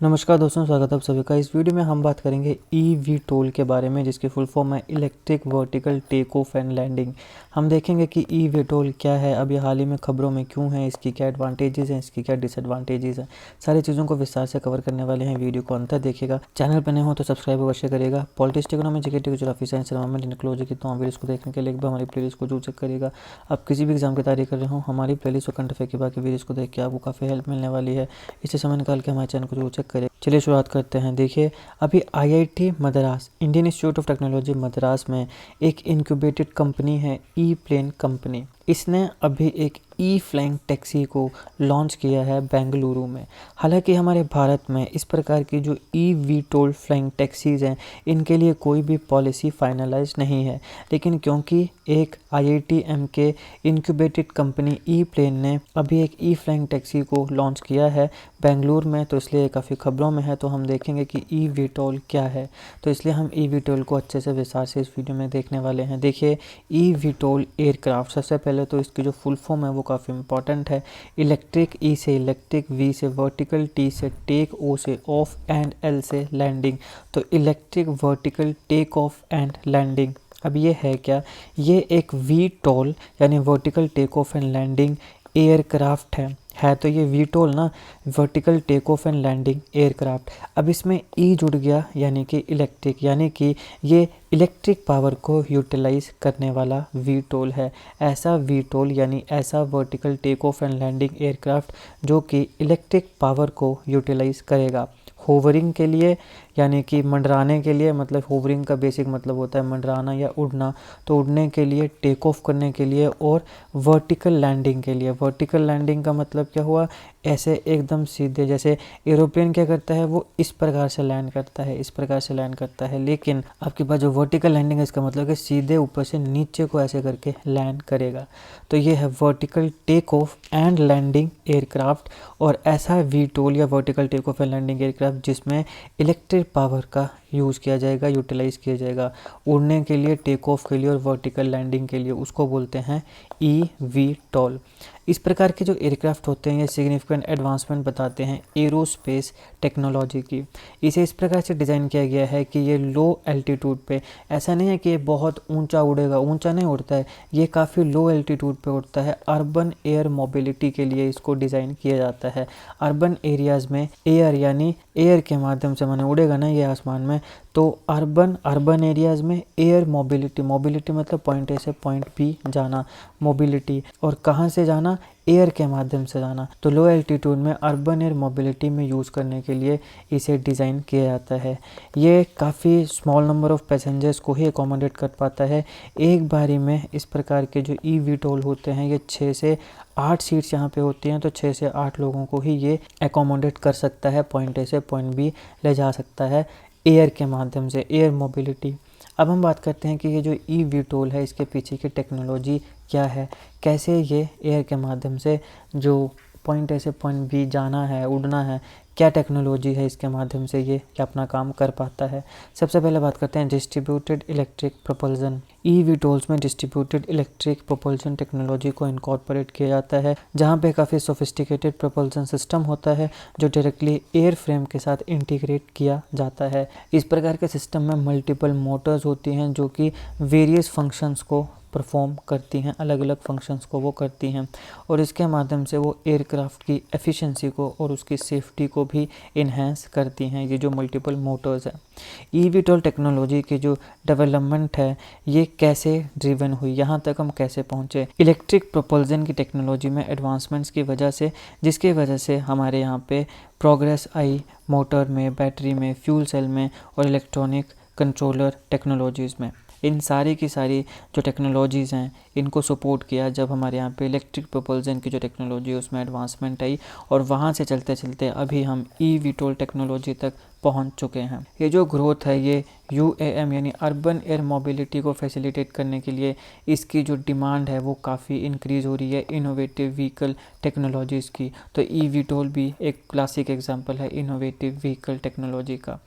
नमस्कार दोस्तों, स्वागत है आप सभी का। इस वीडियो में हम बात करेंगे वी टोल के बारे में, जिसकी फुल फॉर्म है electric vertical take off and landing. हम देखेंगे कि वी टोल क्या है, अभी हाल ही में खबरों में क्यों है, इसकी क्या एडवांटेजेस हैं, इसकी क्या डिसएडवांटेजेस हैं। सारी चीज़ों को विस्तार से कवर करने वाले हैं। वीडियो को अंत तक देखिएगा। चैनल पर नए हो तो सब्सक्राइब अवश्य करिएगा। Politics, economy, GK, geography, science, environment, ecology तो वीडियोस को देखने के लिए एक बार हमारी प्लेलिस्ट को जरूर चेक करिएगा। आप किसी भी एग्जाम की तैयारी कर रहे हो, हमारी प्लेलिस्ट और करंट अफेयर की बाकी वीडियोस को देख के आपको काफ़ी हेल्प मिलने वाली है। इससे समय निकाल के हमारे चैनल को जरूर चेक करें। चलिए शुरुआत करते हैं। देखिए, अभी IIT Madras, Indian institute of technology Madras में एक इंक्यूबेटेड कंपनी है ई प्लेन कंपनी। इसने अभी एक ई फ्लाइंग टैक्सी को लॉन्च किया है बेंगलुरु में। हालांकि हमारे भारत में इस प्रकार की जो वी टोल फ्लाइंग टैक्सीज़ हैं, इनके लिए कोई भी पॉलिसी फाइनलाइज नहीं है। लेकिन क्योंकि एक आईआईटीएम के इंक्यूबेटेड कंपनी ई प्लेन ने अभी एक ई फ्लाइंग टैक्सी को लॉन्च किया है बेंगलुरु में, तो इसलिए काफ़ी खबरों में है। तो हम देखेंगे कि वी टोल क्या है, तो इसलिए हम वी टोल को अच्छे से विस्तार से इस वीडियो में देखने वाले हैं। देखिए, वी टोल एयरक्राफ्ट, सबसे पहले तो इसकी जो फुल फॉर्म है वो काफ़ी इंपॉर्टेंट है। इलेक्ट्रिक, ई से इलेक्ट्रिक, वी से वर्टिकल, टी से टेक, ओ से ऑफ एंड एल से लैंडिंग। तो electric vertical take off and landing. अब ये है क्या? ये एक वी टोल यानी vertical take off and landing aircraft है। तो ये वी टोल ना, vertical take off and landing aircraft. अब इसमें ई जुड़ गया यानी कि इलेक्ट्रिक, यानी कि ये इलेक्ट्रिक पावर को यूटिलाइज करने वाला वी टोल है। ऐसा वी टोल यानी ऐसा vertical take off and landing aircraft जो कि इलेक्ट्रिक पावर को यूटिलाइज करेगा। होवरिंग के लिए यानी कि मंडराने के लिए, मतलब होवरिंग का बेसिक मतलब होता है मंडराना या उड़ना, तो उड़ने के लिए, टेक ऑफ करने के लिए, और वर्टिकल लैंडिंग के लिए। वर्टिकल लैंडिंग का मतलब क्या हुआ? ऐसे एकदम सीधे, जैसे एरोप्लेन क्या करता है, वो इस प्रकार से लैंड करता है, इस प्रकार से लैंड करता है। लेकिन आपके पास जो वर्टिकल लैंडिंग है, इसका मतलब कि सीधे ऊपर से नीचे को ऐसे करके लैंड करेगा। तो ये है vertical take off and landing aircraft. और ऐसा वी टोल या vertical take off and landing aircraft जिसमें इलेक्ट्रिक पावर का यूज़ किया जाएगा, यूटिलाइज किया जाएगा उड़ने के लिए, टेक ऑफ के लिए और वर्टिकल लैंडिंग के लिए, उसको बोलते हैं वी टोल। इस प्रकार के जो एयरक्राफ्ट होते हैं, ये सिग्निफिकेंट एडवांसमेंट बताते हैं एरोस्पेस टेक्नोलॉजी की। इसे इस प्रकार से डिज़ाइन किया गया है कि ये लो एल्टीट्यूड पे, ऐसा नहीं है कि ये बहुत ऊंचा उड़ेगा, ऊंचा नहीं उड़ता है, ये काफ़ी लो एल्टीट्यूड पे उड़ता है। अर्बन एयर मोबिलिटी के लिए इसको डिज़ाइन किया जाता है। अर्बन एरियाज़ में एयर यानी एयर के माध्यम से माने उड़ेगा ना ये आसमान में, तो अर्बन एरियाज़ में एयर मोबिलिटी, मोबिलिटी मतलब पॉइंट ए से पॉइंट बी जाना, मोबिलिटी, और कहाँ से जाना? एयर के माध्यम से जाना। तो लो एल्टीट्यूड में अर्बन एयर मोबिलिटी में यूज़ करने के लिए इसे डिज़ाइन किया जाता है। ये काफ़ी स्मॉल नंबर ऑफ पैसेंजर्स को ही अकोमोडेट कर पाता है। एक बारी में इस प्रकार के जो वी टोल होते हैं, ये 6 से 8 सीट्स यहाँ पे होती हैं, तो 6 से 8 लोगों को ही ये अकोमोडेट कर सकता है, पॉइंट ए से पॉइंट बी ले जा सकता है एयर के माध्यम से, एयर मोबिलिटी। अब हम बात करते हैं कि ये जो वी टोल है, इसके पीछे की टेक्नोलॉजी क्या है, कैसे ये एयर के माध्यम से जो पॉइंट ए से पॉइंट बी जाना है, उड़ना है, क्या टेक्नोलॉजी है इसके माध्यम से ये अपना काम कर पाता है। सबसे पहले बात करते हैं distributed electric propulsion. VTOLs में डिस्ट्रीब्यूटेड इलेक्ट्रिक प्रोपल्सन टेक्नोलॉजी को इनकॉर्पोरेट किया जाता है, जहाँ पे काफ़ी सोफिस्टिकेटेड प्रोपल्सन सिस्टम होता है जो डायरेक्टली एयर फ्रेम के साथ इंटीग्रेट किया जाता है। इस प्रकार के सिस्टम में मल्टीपल मोटर्स होती हैं जो कि वेरियस फंक्शंस को परफॉर्म करती हैं, अलग अलग फंक्शंस को वो करती हैं, और इसके माध्यम से वो एयरक्राफ्ट की एफिशिएंसी को और उसकी सेफ्टी को भी इन्हेंस करती हैं, ये जो मल्टीपल मोटर्स हैं। वी टोल टेक्नोलॉजी की जो डेवलपमेंट है, ये कैसे ड्रिवन हुई, यहाँ तक हम कैसे पहुँचे? इलेक्ट्रिक प्रोपल्सन की टेक्नोलॉजी में एडवांसमेंट्स की वजह से, जिसकी वजह से हमारे यहाँ पे प्रोग्रेस आई मोटर में, बैटरी में, फ्यूल सेल में और इलेक्ट्रॉनिक कंट्रोलर टेक्नोलॉजीज़ में। इन सारी की सारी जो टेक्नोलॉजीज़ हैं, इनको सपोर्ट किया जब हमारे यहाँ पे इलेक्ट्रिक प्रोपल्सन की जो टेक्नोलॉजी है उसमें एडवांसमेंट आई, और वहाँ से चलते चलते अभी हम वी टोल टेक्नोलॉजी तक पहुँच चुके हैं। ये जो ग्रोथ है, ये UAM यानी अर्बन एयर मोबिलिटी को फैसिलिटेट करने के लिए इसकी जो डिमांड है वो काफ़ी इंक्रीज़ हो रही है इनोवेटिव व्हीकल टेक्नोलॉजीज़ की। तो वी टोल भी एक क्लासिक एग्जांपल है इनोवेटिव व्हीकल टेक्नोलॉजी का।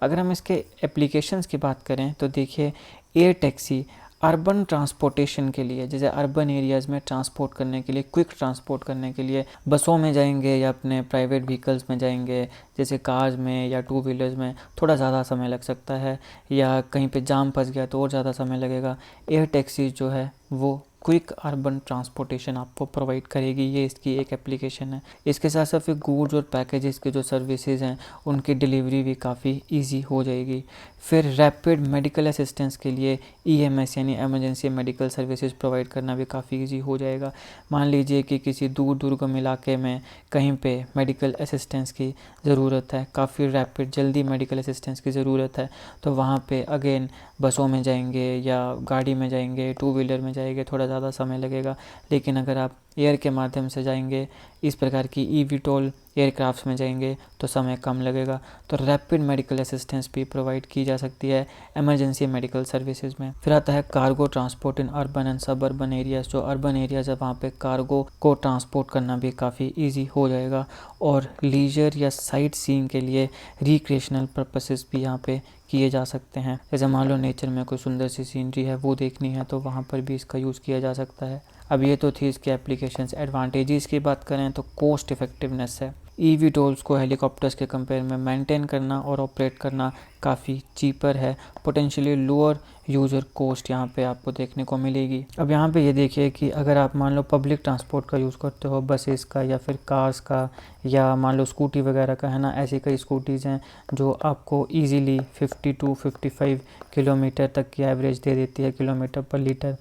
अगर हम इसके एप्लीकेशंस की बात करें तो देखिए, एयर टैक्सी, अर्बन ट्रांसपोर्टेशन के लिए, जैसे अर्बन एरियाज़ में ट्रांसपोर्ट करने के लिए, क्विक ट्रांसपोर्ट करने के लिए बसों में जाएंगे या अपने प्राइवेट व्हीकल्स में जाएंगे, जैसे कार्स में या टू व्हीलर्स में थोड़ा ज़्यादा समय लग सकता है, या कहीं पे जाम फंस गया तो और ज़्यादा समय लगेगा। एयर टैक्सीज जो है वो क्विक अर्बन ट्रांसपोर्टेशन आपको प्रोवाइड करेगी, ये इसकी एक एप्लीकेशन है। इसके साथ साथ फिर गुड्स और पैकेजेस के जो सर्विसेज हैं उनकी डिलीवरी भी काफ़ी इजी हो जाएगी। फिर रैपिड मेडिकल असिस्टेंस के लिए EMS यानी एमरजेंसी मेडिकल सर्विसेज प्रोवाइड करना भी काफ़ी इजी हो जाएगा। मान लीजिए कि किसी दूर दुर्गम इलाके में कहीं पे मेडिकल असिस्टेंस की ज़रूरत है, काफ़ी रैपिड जल्दी मेडिकल असिस्टेंस की ज़रूरत है, तो वहाँ पे अगेन बसों में जाएंगे या गाड़ी में जाएंगे, टू व्हीलर में जाएंगे, थोड़ा ज़्यादा समय लगेगा। लेकिन अगर आप एयर के माध्यम से जाएंगे, इस प्रकार की eVTOL एयरक्राफ्ट्स में जाएंगे तो समय कम लगेगा। तो रैपिड मेडिकल असिस्टेंस भी प्रोवाइड की जा सकती है एमरजेंसी मेडिकल सर्विसेज में। फिर आता है cargo transport in urban and सब अर्बन एरियाज। जो अर्बन एरियाज है वहाँ पे कार्गो को ट्रांसपोर्ट करना भी काफ़ी ईजी हो जाएगा। और लीजर या साइट सीइंग के लिए रिक्रिएशनल पर्पसेस भी यहाँ पे किए जा सकते हैं। जैसे मान लो नेचर में कोई सुंदर सी सीनरी है वो देखनी है तो वहाँ पर भी इसका यूज़ किया जा सकता है। अब ये तो थी इसके एप्लीकेशंस। एडवांटेजेस की बात करें तो कोस्ट इफेक्टिवनेस है। eVTOLs को हेलीकॉप्टर्स के कंपेयर में मेंटेन करना और ऑपरेट करना काफ़ी चीपर है। पोटेंशियली लोअर यूज़र कॉस्ट यहाँ पे आपको देखने को मिलेगी। अब यहाँ पे ये देखिए कि अगर आप मान लो पब्लिक ट्रांसपोर्ट का यूज़ करते हो, बसेस का या फिर कार्स का, या मान लो स्कूटी वगैरह का, है ना, ऐसी कई स्कूटीज़ हैं जो आपको ईज़िली 50 to 55 किलोमीटर तक की एवरेज दे देती है किलोमीटर पर लीटर।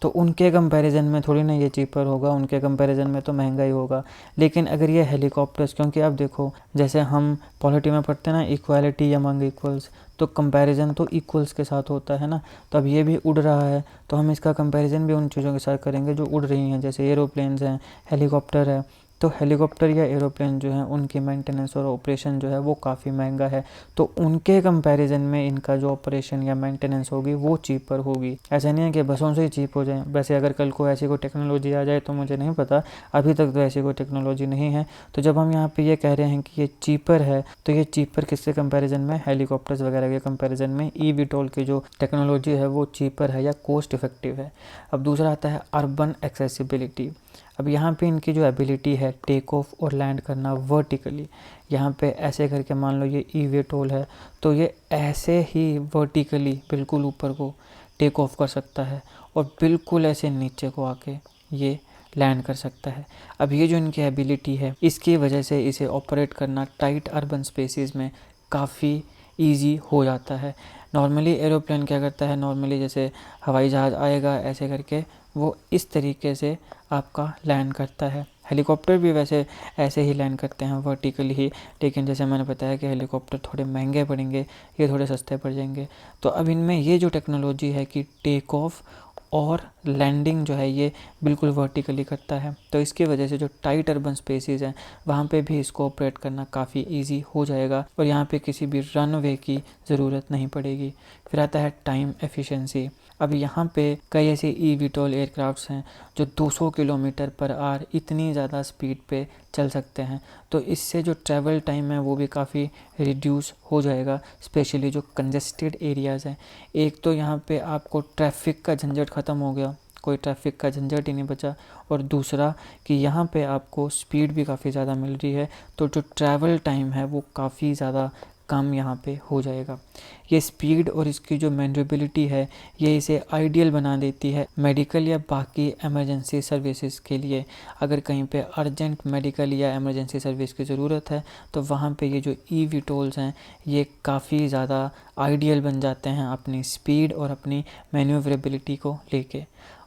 तो उनके कंपैरिजन में थोड़ी ना ये चीपर होगा, उनके कंपैरिजन में तो महंगा ही होगा। लेकिन अगर ये हेलीकॉप्टर्स, क्योंकि आप देखो जैसे हम पॉलिटी में पढ़ते हैं ना, इक्वालिटी अमंग इक्वल्स, तो कंपैरिजन तो इक्वल्स के साथ होता है ना। तो अब ये भी उड़ रहा है तो हम इसका कंपैरिजन भी उन चीज़ों के साथ करेंगे जो उड़ रही हैं, जैसे एरोप्लेन्स हैं, हेलीकॉप्टर है। तो हेलीकॉप्टर या एरोप्लेन जो है उनकी मेंटेनेंस और ऑपरेशन जो है वो काफ़ी महंगा है। तो उनके कंपैरिजन में इनका जो ऑपरेशन या मेंटेनेंस होगी वो चीपर होगी। ऐसा नहीं है कि बसों से ही चीप हो जाए। वैसे अगर कल को ऐसी कोई टेक्नोलॉजी आ जाए तो मुझे नहीं पता, अभी तक तो ऐसी कोई टेक्नोलॉजी नहीं है। तो जब हम यहाँ पे ये कह रहे हैं कि ये चीपर है, तो ये चीपर किसके कंपैरिजन में, हेलीकॉप्टर्स वगैरह के कंपैरिजन में eVTOL की जो टेक्नोलॉजी है वो चीपर है या कॉस्ट इफेक्टिव है। अब दूसरा आता है अर्बन एक्सेसिबिलिटी। अब यहाँ पे इनकी जो एबिलिटी है टेक ऑफ और लैंड करना वर्टिकली, यहाँ पे ऐसे करके मान लो ये eVTOL है तो ये ऐसे ही वर्टिकली बिल्कुल ऊपर को टेक ऑफ कर सकता है और बिल्कुल ऐसे नीचे को आके ये लैंड कर सकता है। अब ये जो इनकी एबिलिटी है इसकी वजह से इसे ऑपरेट करना टाइट अर्बन स्पेसेस में काफ़ी ईजी हो जाता है। नॉर्मली एरोप्लेन क्या करता है, नॉर्मली जैसे हवाई जहाज़ आएगा ऐसे करके वो इस तरीके से आपका लैंड करता है। हेलीकॉप्टर भी वैसे ऐसे ही लैंड करते हैं वर्टिकली ही, लेकिन जैसे मैंने बताया कि हेलीकॉप्टर थोड़े महंगे पड़ेंगे, ये थोड़े सस्ते पड़ जाएंगे। तो अब इनमें ये जो टेक्नोलॉजी है कि टेक ऑफ और लैंडिंग जो है ये बिल्कुल वर्टिकली करता है, तो इसकी वजह से जो टाइट अर्बन स्पेसेस हैं वहाँ पे भी इसको ऑपरेट करना काफ़ी इजी हो जाएगा और यहाँ पे किसी भी रनवे की ज़रूरत नहीं पड़ेगी। फिर आता है टाइम एफिशिएंसी। अब यहाँ पे कई ऐसे eVTOL एयरक्राफ्ट्स हैं जो 200 किलोमीटर पर आवर इतनी ज़्यादा स्पीड पे चल सकते हैं, तो इससे जो ट्रैवल टाइम है वो भी काफ़ी रिड्यूस हो जाएगा, स्पेशली जो कंजेस्टेड एरियाज़ हैं। एक तो यहाँ पे आपको ट्रैफिक का झंझट ख़त्म हो गया, कोई ट्रैफिक का झंझट ही नहीं बचा, और दूसरा कि यहाँ पे आपको स्पीड भी काफ़ी ज़्यादा मिल रही है, तो जो ट्रैवल टाइम है वो काफ़ी ज़्यादा कम यहाँ पे हो जाएगा। ये स्पीड और इसकी जो मैनेजेबिलिटी है ये इसे आइडियल बना देती है मेडिकल या बाकी इमरजेंसी सर्विसेज के लिए। अगर कहीं पे अर्जेंट मेडिकल या इमरजेंसी सर्विस की ज़रूरत है तो वहाँ पे ये जो eVTOLs हैं ये काफ़ी ज़्यादा आइडियल बन जाते हैं अपनी स्पीड और अपनी मैन्यूवरेबिलिटी को लेके।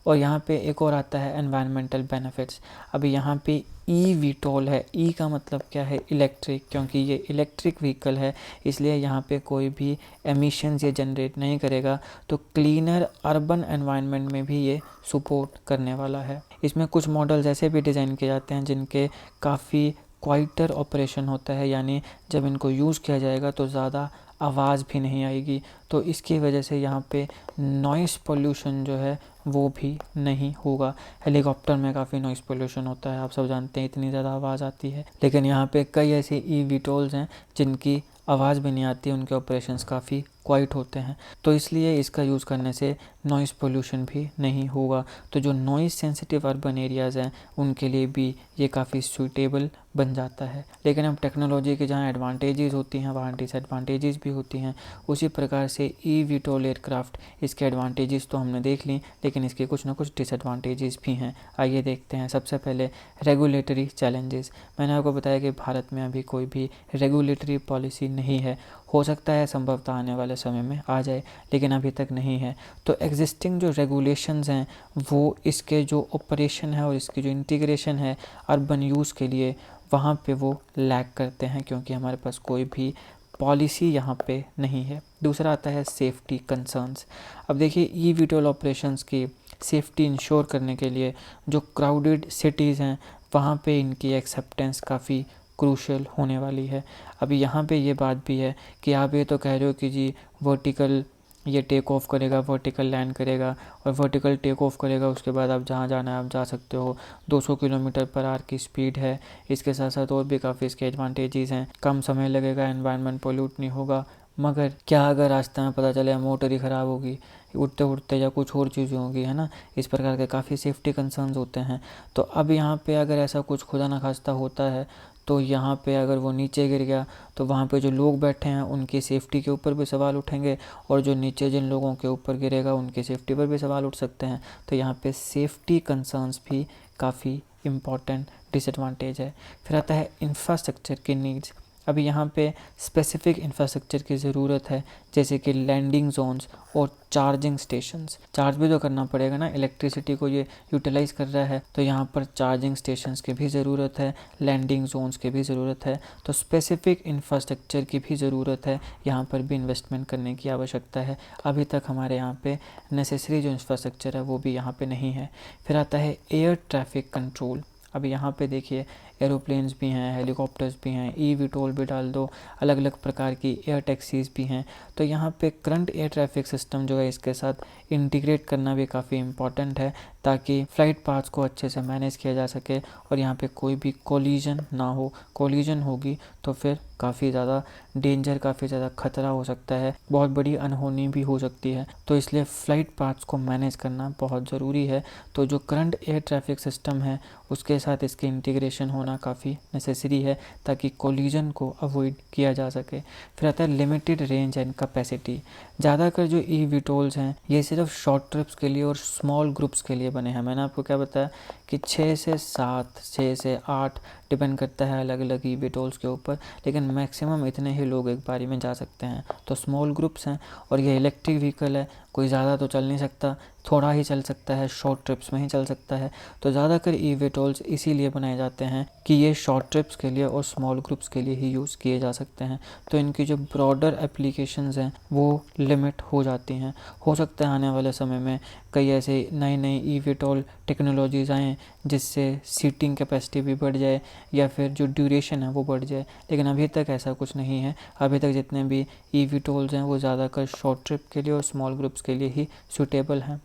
और यहाँ पे एक और आता है एनवायरमेंटल बेनिफिट्स। अभी यहाँ पे eVTOL है, ई का मतलब क्या है, इलेक्ट्रिक, क्योंकि ये इलेक्ट्रिक व्हीकल है इसलिए यहाँ पे कोई भी एमिशंस ये जनरेट नहीं करेगा, तो क्लीनर अर्बन एनवायरनमेंट में भी ये सपोर्ट करने वाला है। इसमें कुछ मॉडल्स ऐसे भी डिज़ाइन किए जाते हैं जिनके काफ़ी क्वाइटर ऑपरेशन होता है, यानी जब इनको यूज़ किया जाएगा तो ज़्यादा आवाज़ भी नहीं आएगी, तो इसकी वजह से यहाँ पे नॉइस पोल्यूशन जो है वो भी नहीं होगा। हेलीकॉप्टर में काफ़ी नॉइस पोल्यूशन होता है, आप सब जानते हैं, इतनी ज़्यादा आवाज़ आती है, लेकिन यहाँ पे कई ऐसे eVTOLs हैं जिनकी आवाज़ भी नहीं आती, उनके ऑपरेशंस काफ़ी क्वाइट होते हैं। तो इसलिए इसका यूज़ करने से नॉइज़ पोल्यूशन भी नहीं होगा। तो जो नॉइज़ सेंसिटिव अर्बन एरियाज़ हैं उनके लिए भी ये काफ़ी सूटेबल बन जाता है। लेकिन अब टेक्नोलॉजी के जहाँ एडवांटेजेस होती हैं वहाँ डिसएडवांटेजेस भी होती हैं। उसी प्रकार से ईवीटोल एयरक्राफ्ट, इसके एडवांटेजेस तो हमने देख ली, लेकिन इसके कुछ ना कुछ डिसएडवांटेजेस भी हैं। आइए देखते हैं। सबसे पहले रेगुलेटरी चैलेंजेस। मैंने आपको बताया कि भारत में अभी कोई भी रेगुलेटरी पॉलिसी नहीं है। हो सकता है संभवतः आने वाले समय में आ जाए, लेकिन अभी तक नहीं है। तो एग्जिस्टिंग जो रेगुलेशंस हैं वो इसके जो ऑपरेशन है और इसकी जो इंटीग्रेशन है अर्बन यूज़ के लिए, वहाँ पे वो लैग करते हैं, क्योंकि हमारे पास कोई भी पॉलिसी यहाँ पे नहीं है। दूसरा आता है सेफ्टी कंसर्न्स। अब देखिए ईवीटोल ऑपरेशंस की सेफ्टी इंश्योर करने के लिए जो क्राउडेड सिटीज़ हैं वहाँ पे इनकी एक्सेप्टेंस काफ़ी क्रूशल होने वाली है। अभी यहाँ पे ये बात भी है कि आप ये तो कह रहे हो कि जी वर्टिकल ये टेक ऑफ करेगा, वर्टिकल लैंड करेगा और वर्टिकल टेक ऑफ करेगा, उसके बाद आप जहाँ जाना है आप जा सकते हो। 200 किलोमीटर पर आवर की स्पीड है। इसके साथ साथ और भी काफ़ी इसके एडवांटेजेस हैं। कम समय लगेगा, एनवायरनमेंट पोल्यूट नहीं होगा। मगर क्या अगर रास्ते में पता चले मोटर ही ख़राब होगी उड़ते उड़ते या कुछ और चीज़ें होगी, है ना। इस प्रकार के काफ़ी सेफ्टी कंसर्न्स होते हैं। तो अब यहाँ पे अगर ऐसा कुछ खुदा न खास्ता होता है तो यहाँ पे अगर वो नीचे गिर गया तो वहाँ पे जो लोग बैठे हैं उनकी सेफ्टी के ऊपर भी सवाल उठेंगे, और जो नीचे जिन लोगों के ऊपर गिरेगा उनकी सेफ्टी पर भी सवाल उठ सकते हैं। तो यहाँ पे सेफ्टी कंसर्न्स भी काफ़ी इम्पॉर्टेंट डिसएडवांटेज है। फिर आता है इंफ्रास्ट्रक्चर की नीड्स। अभी यहाँ पे स्पेसिफिक इंफ्रास्ट्रक्चर की ज़रूरत है, जैसे कि लैंडिंग जोन्स और चार्जिंग स्टेशंस। चार्ज भी तो करना पड़ेगा ना, इलेक्ट्रिसिटी को ये यूटिलाइज़ कर रहा है, तो यहाँ पर चार्जिंग स्टेशंस की भी ज़रूरत है, लैंडिंग जोन्स की भी ज़रूरत है। तो स्पेसिफिक इंफ्रास्ट्रक्चर की भी ज़रूरत है, यहाँ पर भी इन्वेस्टमेंट करने की आवश्यकता है। अभी तक हमारे यहाँ पे नेसेसरी जो इंफ्रास्ट्रक्चर है वो भी यहाँ पे नहीं है। फिर आता है एयर ट्रैफिक कंट्रोल। अभी यहाँ पे देखिए एरोप्लेन्स भी हैं, हेलीकॉप्टर्स भी हैं, ईवीटोल भी डाल दो, अलग अलग प्रकार की एयर टैक्सीज़ भी हैं। तो यहाँ पे करंट एयर ट्रैफिक सिस्टम जो है इसके साथ इंटीग्रेट करना भी काफ़ी इम्पॉर्टेंट है, ताकि फ़्लाइट पाथ्स को अच्छे से मैनेज किया जा सके और यहाँ पे कोई भी कोलिजन ना हो। कोलिजन होगी तो फिर काफ़ी ज़्यादा डेंजर, काफ़ी ज़्यादा खतरा हो सकता है, बहुत बड़ी अनहोनी भी हो सकती है। तो इसलिए फ़्लाइट पाथ्स को मैनेज करना बहुत ज़रूरी है। तो जो करंट एयर ट्रैफिक सिस्टम है उसके साथ इसके इंटीग्रेशन होना काफ़ी नेसेसरी है, ताकि कोलिजन को अवॉइड किया जा सके। फिर आता है लिमिटेड रेंज एंड कैपेसिटी। ज़्यादातर जो ईवीटोल्स हैं ये सिर्फ शॉर्ट ट्रिप्स के लिए और स्मॉल ग्रुप्स के लिए बने हैं। मैंने आपको क्या बताया कि 6 से 7, 6 से 8 डिपेंड करता है अलग अलग ईवीटोल्स के ऊपर, लेकिन मैक्सिमम इतने ही लोग एक बारी में जा सकते हैं। तो स्मॉल ग्रुप्स हैं और ये इलेक्ट्रिक व्हीकल है, कोई ज़्यादा तो चल नहीं सकता, थोड़ा ही चल सकता है, शॉर्ट ट्रिप्स में ही चल सकता है। तो ज़्यादातर ईवीटोल्स इसीलिए बनाए जाते हैं कि ये शॉर्ट ट्रिप्स के लिए और स्मॉल ग्रुप्स के लिए ही यूज़ किए जा सकते हैं। तो इनकी जो ब्रॉडर एप्लीकेशंस हैं वो लिमिट हो जाती हैं। हो सकता है आने वाले समय में कई ऐसे नई नई ईवीटोल टेक्नोलॉजीज़ आएँ जिससे सीटिंग कैपेसिटी भी बढ़ जाए या फिर जो ड्यूरेशन है वो बढ़ जाए, लेकिन अभी तक ऐसा कुछ नहीं है। अभी तक जितने भी ईवीटोल्स हैं वो ज़्यादातर शॉर्ट ट्रिप के लिए और स्मॉल ग्रुप्स के लिए ही सूटेबल हैं।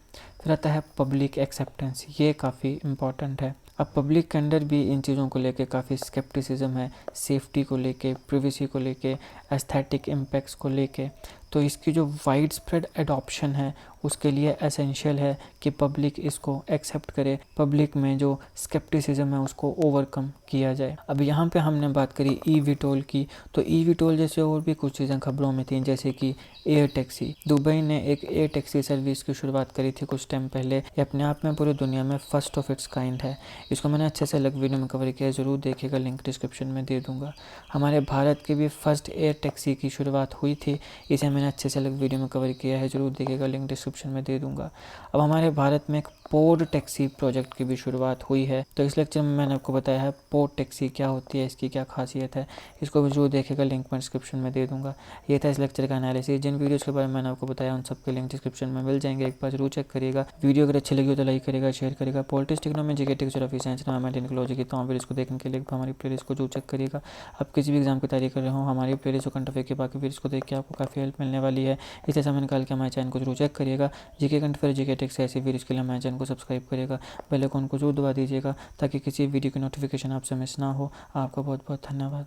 फिर आता है पब्लिक एक्सेप्टेंस। ये काफ़ी इम्पॉर्टेंट है। अब पब्लिक के अंदर भी इन चीज़ों को लेके काफ़ी स्केप्टिसिज्म है, सेफ्टी को लेके, प्रिवेसी को लेके, एस्थेटिक इम्पैक्ट्स को लेके। तो इसकी जो वाइड स्प्रेड एडॉप्शन है उसके लिए एसेंशियल है कि पब्लिक इसको एक्सेप्ट करे, पब्लिक में जो स्केप्टिसिज्म है उसको ओवरकम किया जाए। अब यहाँ पे हमने बात करी ईवीटोल की, तो ईवीटोल जैसे और भी कुछ चीज़ें खबरों में थी, जैसे कि एयर टैक्सी। दुबई ने एक एयर टैक्सी सर्विस की शुरुआत करी थी कुछ टाइम पहले। ये अपने आप में पूरी दुनिया में फर्स्ट ऑफ इट्स काइंड है। इसको मैंने अच्छे से अलग वीडियो में कवर किया है, ज़रूर देखिएगा, लिंक डिस्क्रिप्शन में दे दूँगा। हमारे भारत की भी फर्स्ट एयर टैक्सी की शुरुआत हुई थी, इसे मैंने अच्छे से अलग वीडियो में कवर किया है, ज़रूर देखिएगा, लिंक डिस्क्रिप्शन में दे दूँगा। अब हमारे भारत में एक पोड टैक्सी प्रोजेक्ट की भी शुरुआत हुई है। तो इस लेक्चर में मैंने आपको बताया है पोड टैक्सी क्या होती है, इसकी क्या खासियत है, इसको भी जरूर देखेगा, लिंक मैं डिस्क्रिप्शन में दे दूँगा। ये था इस लेक्चर का एनालिसिस। जिन वीडियोज़ के बारे में मैंने आपको बताया उन सबके लिंक डिस्क्रिप्शन में मिल जाएंगे, एक बार जरूर चेक करिएगा। वीडियो अगर अच्छी लगी हो तो लाइक करेगा, शेयर करेगा। Politics, economy, GK, geography, science, environment, technology की तमाम वीडियोज़ को देखने के लिए हमारी प्लेलिस्ट को जरूर चेक करिएगा। आप किसी भी एग्जाम की तैयारी कर रहे हो, हमारी प्लेलिस्ट करंट अफेयर के बाकी वीडियोज़ को देख के आपको काफ़ी हेल्प मिलने वाली है, इसलिए समय निकाल के हमारे चैनल को जरूर चेक करिएगा। GK current affair, GK techs ऐसी वीडियोज़ के लिए हमारे चैनल को सब्सक्राइब करिएगा, बेल आइकन को जरूर दबा दीजिएगा ताकि किसी वीडियो की नोटिफिकेशन आपसे मिस ना हो। आपका बहुत बहुत धन्यवाद।